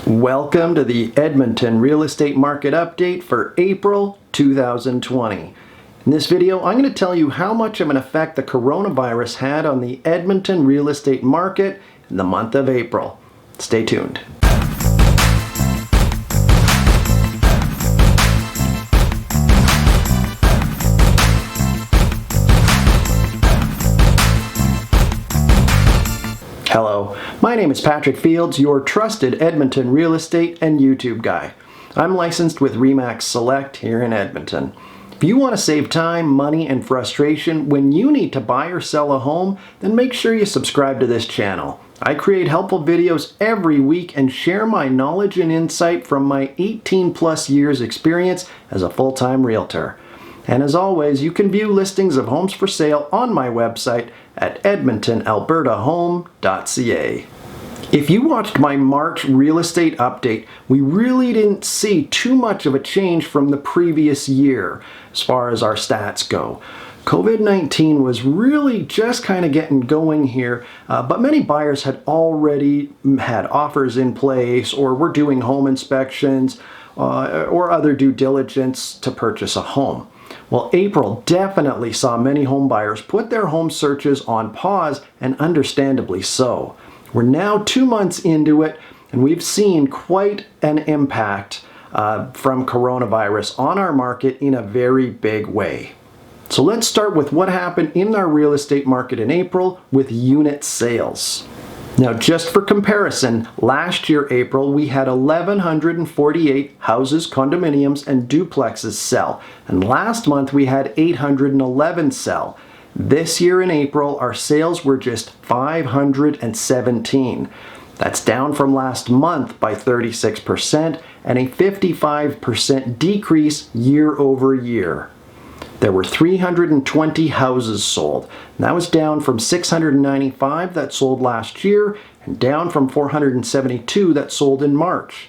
Welcome to the Edmonton Real Estate Market Update for April 2020. In this video, I'm going to tell you how much of an effect the coronavirus had on the Edmonton real estate market in the month of April. Stay tuned. Hello, my name is Patrick Fields, your trusted Edmonton real estate and YouTube guy. I'm licensed with RE/MAX Select here in Edmonton. If you want to save time, money, and frustration when you need to buy or sell a home, then make sure you subscribe to this channel. I create helpful videos every week and share my knowledge and insight from my 18+ years experience as a full-time realtor. And as always, you can view listings of homes for sale on my website at edmontonalbertahome.ca. If you watched my March real estate update, we really didn't see too much of a change from the previous year as far as our stats go. COVID-19 was really just kind of getting going here, but many buyers had already had offers in place or were doing home inspections or other due diligence to purchase a home. Well, April definitely saw many home buyers put their home searches on pause, and understandably so. We're now 2 months into it, and we've seen quite an impact from coronavirus on our market in a very big way. So let's start with what happened in our real estate market in April with unit sales. Now, just for comparison, last year, April, we had 1,148 houses, condominiums, and duplexes sell. And last month, we had 811 sell. This year in April, our sales were just 517. That's down from last month by 36% and a 55% decrease year over year. There were 320 houses sold, and that was down from 695 that sold last year and down from 472 that sold in March.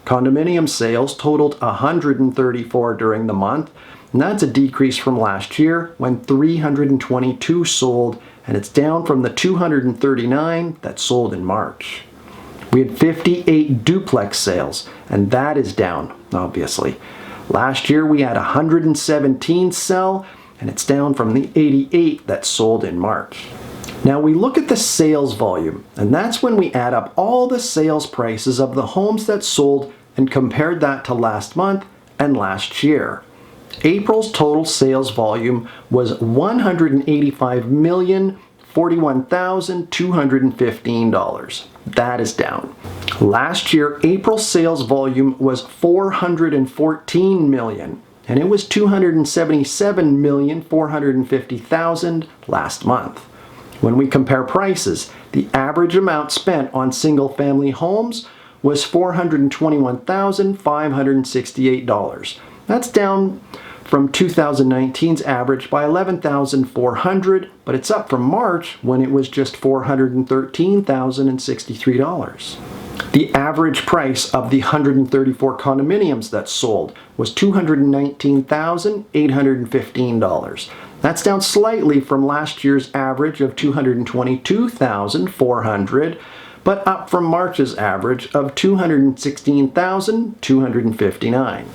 Condominium sales totaled 134 during the month, and that's a decrease from last year when 322 sold, and it's down from the 239 that sold in March. We had 58 duplex sales, and that is down, obviously. Last year we had 117 sell, and it's down from the 88 that sold in March. Now we look at the sales volume, and that's when we add up all the sales prices of the homes that sold and compared that to last month and last year. April's total sales volume was $185,041,215. That is down. Last year, April's sales volume was $414 million, and it was $277,450,000 last month. When we compare prices, the average amount spent on single-family homes was $421,568. That's down from 2019's average by $11,400, but it's up from March when it was just $413,063. The average price of the 134 condominiums that sold was $219,815. That's down slightly from last year's average of $222,400, but up from March's average of $216,259.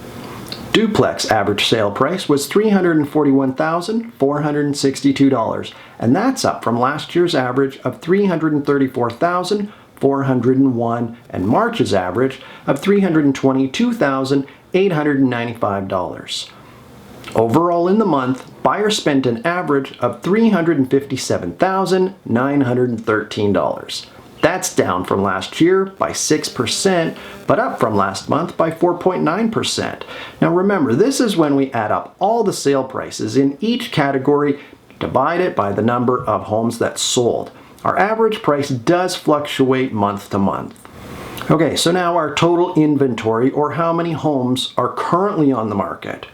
Duplex average sale price was $341,462, and that's up from last year's average of $334,401 and March's average of $322,895. Overall in the month, buyers spent an average of $357,913. That's down from last year by 6%, but up from last month by 4.9%. Now remember, this is when we add up all the sale prices in each category, divide it by the number of homes that sold. Our average price does fluctuate month to month. Okay, so now our total inventory, or how many homes are currently on the market.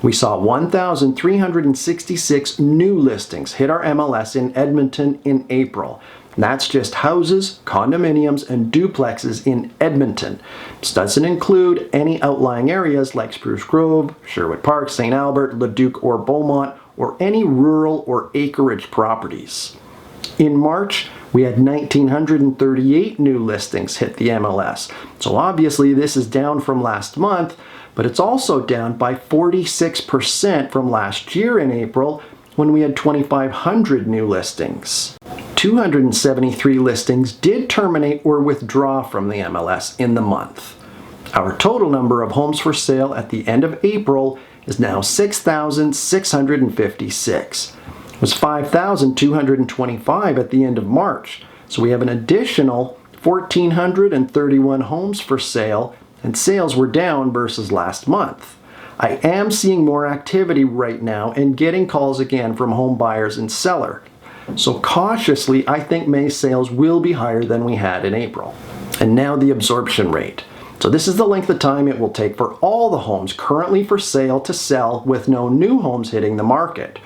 We saw 1,366 new listings hit our MLS in Edmonton in April. That's just houses, condominiums, and duplexes in Edmonton. This doesn't include any outlying areas like Spruce Grove, Sherwood Park, St. Albert, Leduc, or Beaumont, or any rural or acreage properties. In March, we had 1,938 new listings hit the MLS. So obviously this is down from last month, but it's also down by 46% from last year in April when we had 2,500 new listings. 273 listings did terminate or withdraw from the MLS in the month. Our total number of homes for sale at the end of April is now 6,656. It was 5,225 at the end of March, so we have an additional 1,431 homes for sale, and sales were down versus last month. I am seeing more activity right now and getting calls again from home buyers and sellers. So cautiously, I think May sales will be higher than we had in April. And now the absorption rate. So this is the length of time it will take for all the homes currently for sale to sell with no new homes hitting the market.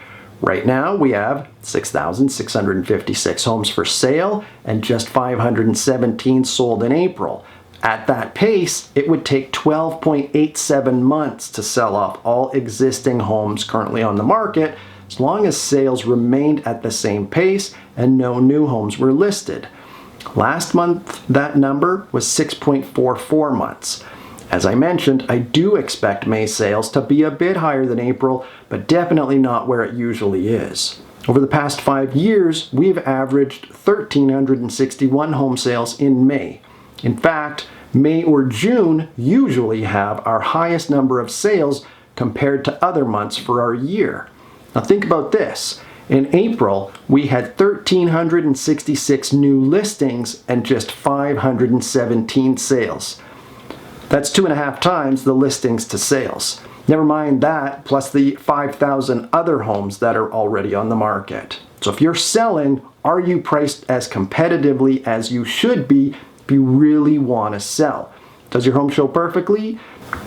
Right now we have 6,656 homes for sale and just 517 sold in April. At that pace, it would take 12.87 months to sell off all existing homes currently on the market, as long as sales remained at the same pace and no new homes were listed. Last month, that number was 6.44 months. As I mentioned, I do expect May sales to be a bit higher than April, but definitely not where it usually is. Over the past 5 years, we've averaged 1,361 home sales in May. In fact, May or June usually have our highest number of sales compared to other months for our year. Now think about this. In April, we had 1,366 new listings and just 517 sales. That's 2.5 times the listings to sales. Never mind that, plus the 5,000 other homes that are already on the market. So if you're selling, are you priced as competitively as you should be if you really want to sell? Does your home show perfectly?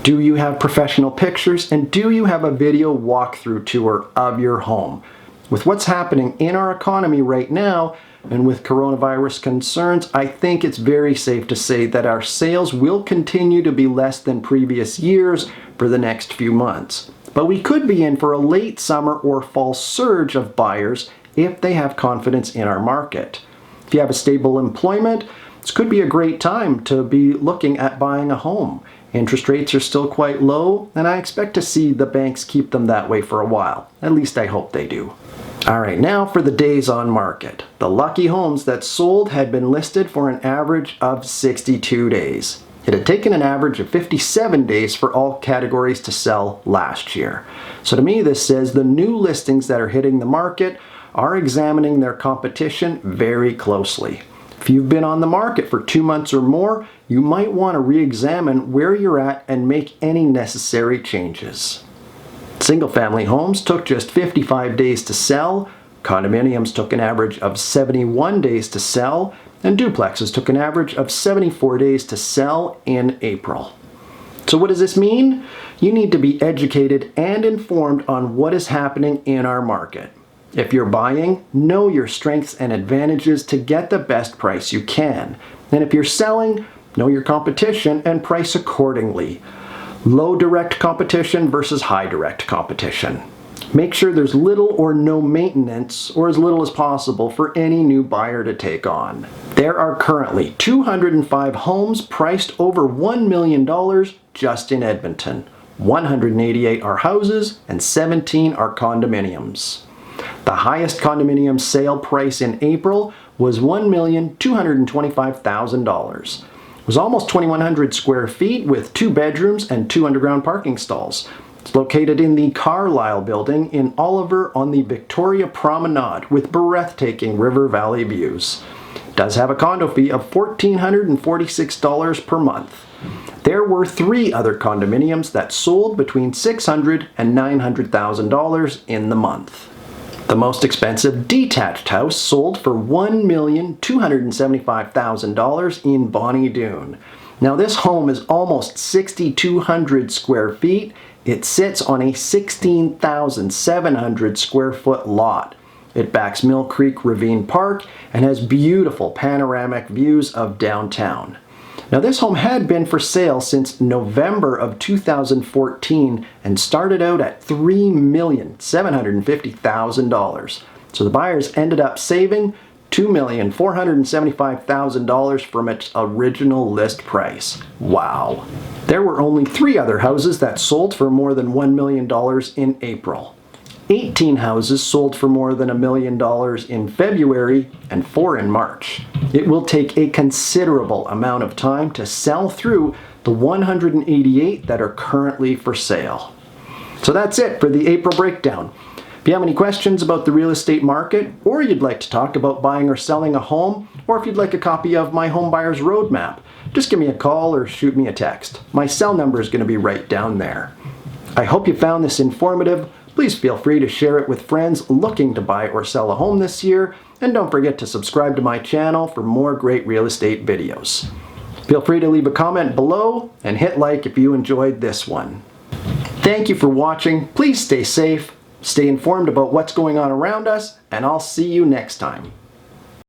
Do you have professional pictures? And do you have a video walkthrough tour of your home? With what's happening in our economy right now, and with coronavirus concerns, I think it's very safe to say that our sales will continue to be less than previous years for the next few months. But we could be in for a late summer or fall surge of buyers if they have confidence in our market. If you have a stable employment, this could be a great time to be looking at buying a home. Interest rates are still quite low, and I expect to see the banks keep them that way for a while. At least I hope they do. Alright, now for the days on market. The lucky homes that sold had been listed for an average of 62 days. It had taken an average of 57 days for all categories to sell last year. So to me, this says the new listings that are hitting the market are examining their competition very closely. If you've been on the market for 2 months or more, you might want to re-examine where you're at and make any necessary changes. Single-family homes took just 55 days to sell, condominiums took an average of 71 days to sell, and duplexes took an average of 74 days to sell in April. So what does this mean? You need to be educated and informed on what is happening in our market. If you're buying, know your strengths and advantages to get the best price you can. And if you're selling, know your competition and price accordingly. Low direct competition versus high direct competition. Make sure there's little or no maintenance, or as little as possible, for any new buyer to take on. There are currently 205 homes priced over $1 million just in Edmonton. 188 are houses and 17 are condominiums. The highest condominium sale price in April was $1,225,000. It was almost 2,100 square feet with 2 bedrooms and 2 underground parking stalls. It's located in the Carlisle building in Oliver on the Victoria Promenade with breathtaking river valley views. It does have a condo fee of $1,446 per month. There were 3 other condominiums that sold between $600,000 and $900,000 in the month. The most expensive detached house sold for $1,275,000 in Bonnie Doon. Now this home is almost 6,200 square feet. It sits on a 16,700 square foot lot. It backs Mill Creek Ravine Park and has beautiful panoramic views of downtown. Now this home had been for sale since November of 2014 and started out at $3,750,000. So the buyers ended up saving $2,475,000 from its original list price. Wow. There were only 3 other houses that sold for more than $1 million in April. 18 houses sold for more than $1 million in February and 4 in March. It will take a considerable amount of time to sell through the 188 that are currently for sale. So that's it for the April breakdown. If you have any questions about the real estate market, or you'd like to talk about buying or selling a home, or if you'd like a copy of my Home Buyer's Roadmap, just give me a call or shoot me a text. My cell number is going to be right down there. I hope you found this informative. Please feel free to share it with friends looking to buy or sell a home this year, and don't forget to subscribe to my channel for more great real estate videos. Feel free to leave a comment below and hit like if you enjoyed this one. Thank you for watching. Please stay safe, stay informed about what's going on around us, and I'll see you next time.